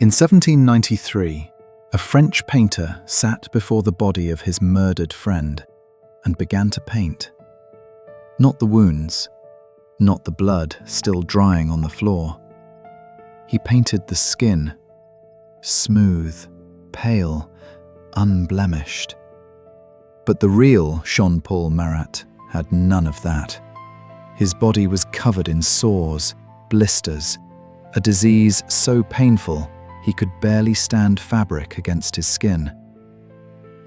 In 1793, a French painter sat before the body of his murdered friend and began to paint. Not the wounds, not the blood still drying on the floor. He painted the skin, smooth, pale, unblemished. But the real Jean-Paul Marat had none of that. His body was covered in sores, blisters, a disease so painful he could barely stand fabric against his skin.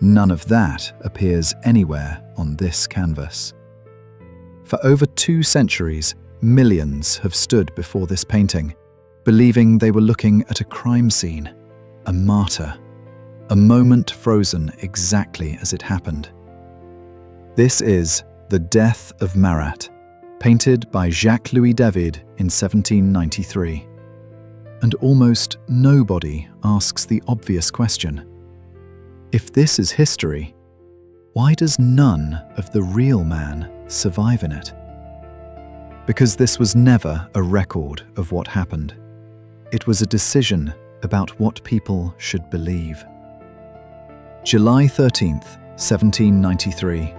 None of that appears anywhere on this canvas. For over 2 centuries, millions have stood before this painting, believing they were looking at a crime scene, a martyr, a moment frozen exactly as it happened. This is the Death of Marat, painted by Jacques-Louis David in 1793. And almost nobody asks the obvious question. If this is history, why does none of the real man survive in it? Because this was never a record of what happened. It was a decision about what people should believe. July 13th, 1793,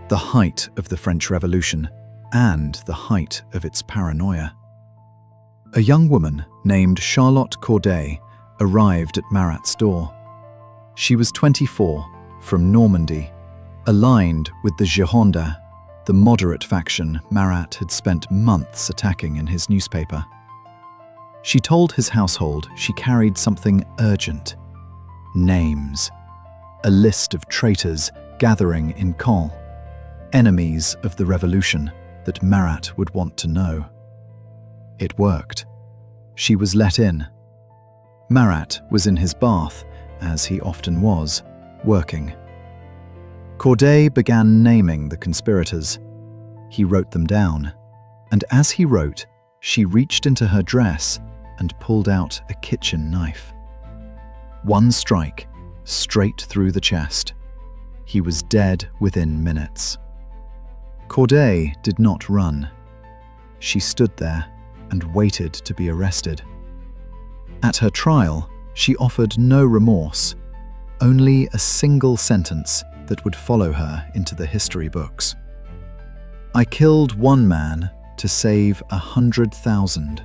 the height of the French Revolution and the height of its paranoia. A young woman named Charlotte Corday arrived at Marat's door. She was 24, from Normandy, aligned with the Girondins, the moderate faction Marat had spent months attacking in his newspaper. She told his household she carried something urgent: names, a list of traitors gathering in Caen, enemies of the revolution that Marat would want to know. It worked. She was let in. Marat was in his bath, as he often was, working. Corday began naming the conspirators. He wrote them down, and as he wrote, she reached into her dress and pulled out a kitchen knife. One strike, straight through the chest. He was dead within minutes. Corday did not run. She stood there and waited to be arrested. At her trial, she offered no remorse, only a single sentence that would follow her into the history books. "I killed one man to save 100,000.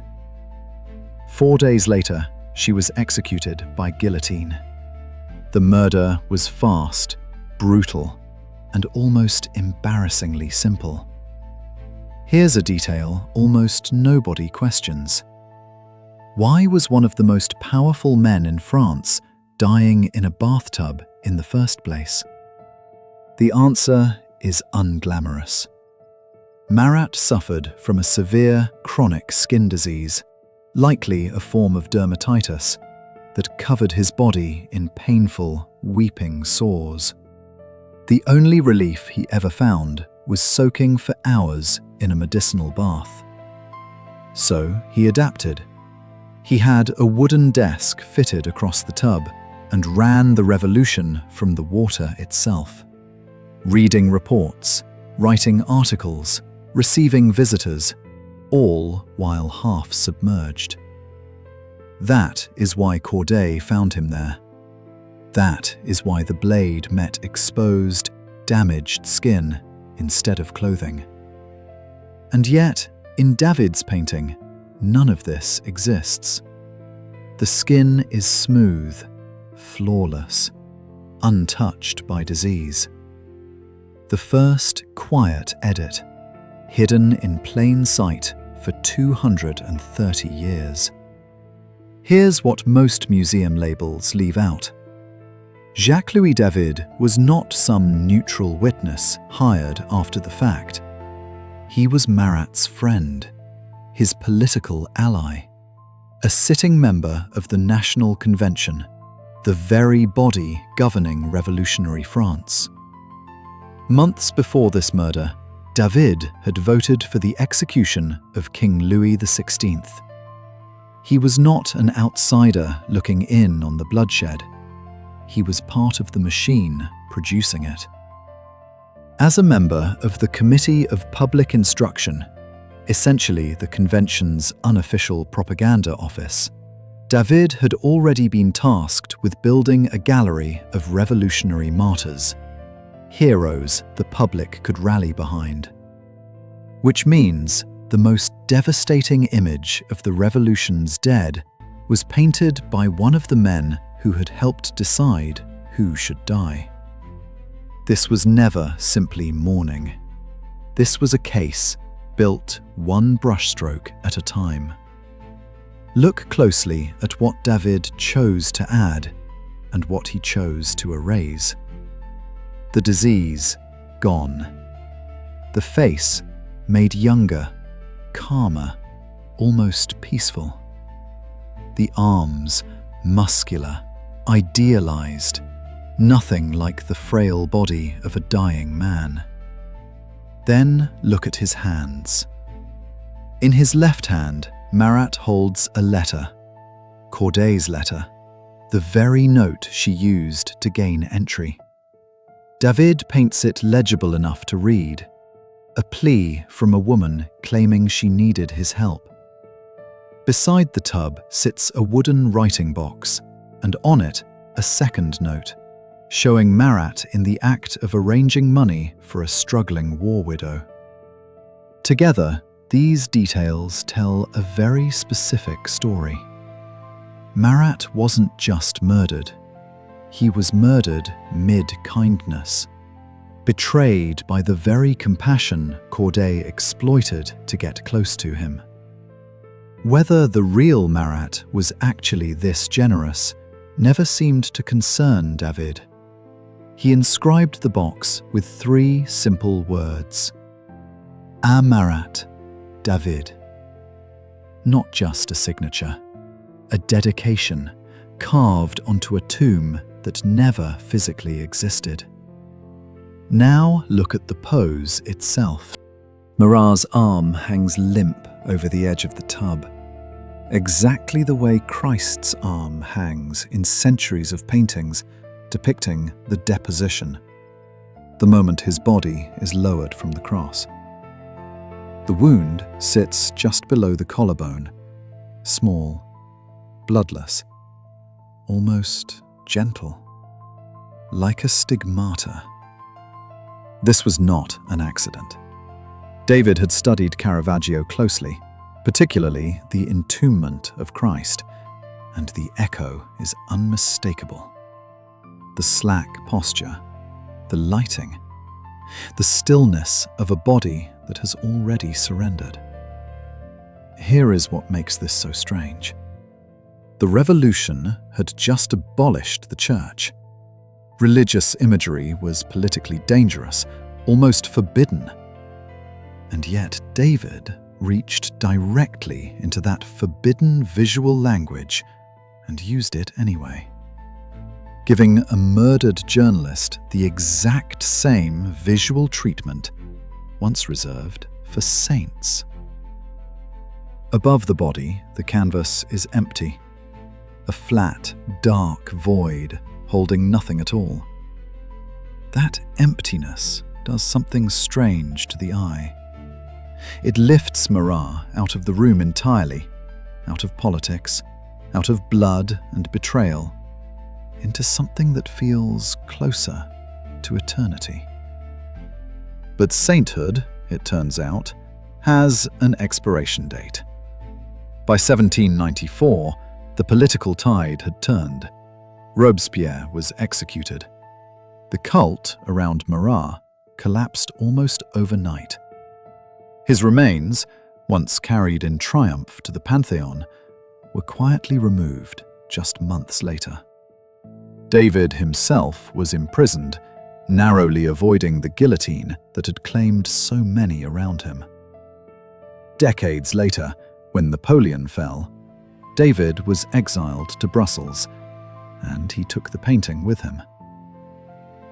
4 days later, she was executed by guillotine. The murder was fast, brutal, and almost embarrassingly simple. Here's a detail almost nobody questions. Why was one of the most powerful men in France dying in a bathtub in the first place? The answer is unglamorous. Marat suffered from a severe chronic skin disease, likely a form of dermatitis, that covered his body in painful, weeping sores. The only relief he ever found was soaking for hours in a medicinal bath. So he adapted. He had a wooden desk fitted across the tub and ran the revolution from the water itself, reading reports, writing articles, receiving visitors, all while half submerged. That is why Corday found him there. That is why the blade met exposed, damaged skin instead of clothing. And yet, in David's painting, none of this exists. The skin is smooth, flawless, untouched by disease. The first quiet edit, hidden in plain sight for 230 years. Here's what most museum labels leave out. Jacques-Louis David was not some neutral witness hired after the fact. He was Marat's friend, his political ally, a sitting member of the National Convention, the very body governing revolutionary France. Months before this murder, David had voted for the execution of King Louis XVI. He was not an outsider looking in on the bloodshed. He was part of the machine producing it. As a member of the Committee of Public Instruction, essentially the convention's unofficial propaganda office, David had already been tasked with building a gallery of revolutionary martyrs, heroes the public could rally behind. Which means the most devastating image of the revolution's dead was painted by one of the men who had helped decide who should die. This was never simply mourning. This was a case built one brushstroke at a time. Look closely at what David chose to add and what he chose to erase. The disease, gone. The face, made younger, calmer, almost peaceful. The arms, muscular, idealized, nothing like the frail body of a dying man. Then look at his hands. In his left hand, Marat holds a letter, Corday's letter, the very note she used to gain entry. David paints it legible enough to read, a plea from a woman claiming she needed his help. Beside the tub sits a wooden writing box, and on it a second note, showing Marat in the act of arranging money for a struggling war widow. Together, these details tell a very specific story. Marat wasn't just murdered. He was murdered mid-kindness, betrayed by the very compassion Corday exploited to get close to him. Whether the real Marat was actually this generous never seemed to concern David. He inscribed the box with 3 simple words: A Marat, David. Not just a signature, a dedication carved onto a tomb that never physically existed. Now look at the pose itself. Marat's arm hangs limp over the edge of the tub, exactly the way Christ's arm hangs in centuries of paintings depicting the deposition, the moment his body is lowered from the cross. The wound sits just below the collarbone, small, bloodless, almost gentle, like a stigmata. This was not an accident. David had studied Caravaggio closely, particularly the entombment of Christ, and the echo is unmistakable. The slack posture, the lighting, the stillness of a body that has already surrendered. Here is what makes this so strange. The revolution had just abolished the church. Religious imagery was politically dangerous, almost forbidden. And yet David reached directly into that forbidden visual language and used it anyway, giving a murdered journalist the exact same visual treatment once reserved for saints. Above the body, the canvas is empty, a flat, dark void holding nothing at all. That emptiness does something strange to the eye. It lifts Marat out of the room entirely, out of politics, out of blood and betrayal, into something that feels closer to eternity. But sainthood, it turns out, has an expiration date. By 1794, the political tide had turned. Robespierre was executed. The cult around Marat collapsed almost overnight. His remains, once carried in triumph to the Pantheon, were quietly removed just months later. David himself was imprisoned, narrowly avoiding the guillotine that had claimed so many around him. Decades later, when Napoleon fell, David was exiled to Brussels, and he took the painting with him.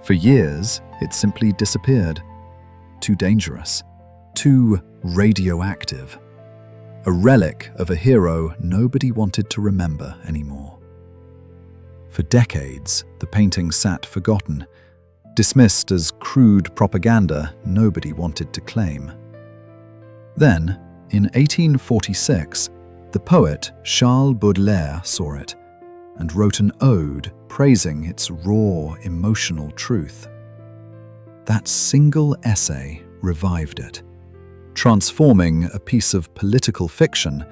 For years, it simply disappeared. Too dangerous, too radioactive. A relic of a hero nobody wanted to remember anymore. For decades, the painting sat forgotten, dismissed as crude propaganda nobody wanted to claim. Then, in 1846, the The poet Charles Baudelaire saw it and wrote an ode praising its raw, emotional truth. That single essay revived it, transforming a piece of political fiction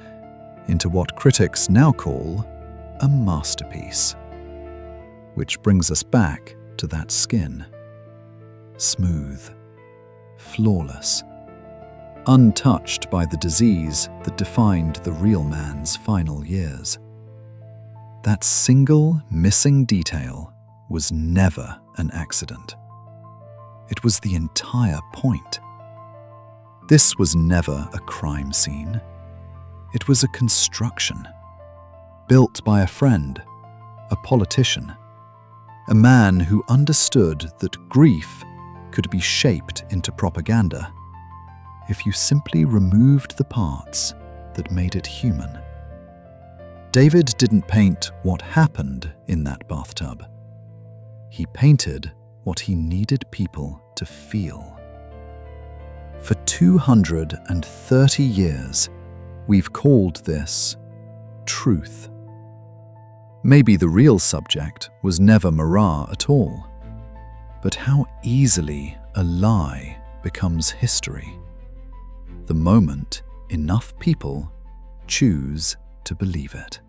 into what critics now call a masterpiece. Which brings us back to that skin. Smooth, flawless, untouched by the disease that defined the real man's final years. That single missing detail was never an accident. It was the entire point. This was never a crime scene. It was a construction, built by a friend, a politician, a man who understood that grief could be shaped into propaganda if you simply removed the parts that made it human. David didn't paint what happened in that bathtub. He painted what he needed people to feel. For 230 years, we've called this truth. Maybe the real subject was never Marat at all, but how easily a lie becomes history. The moment enough people choose to believe it.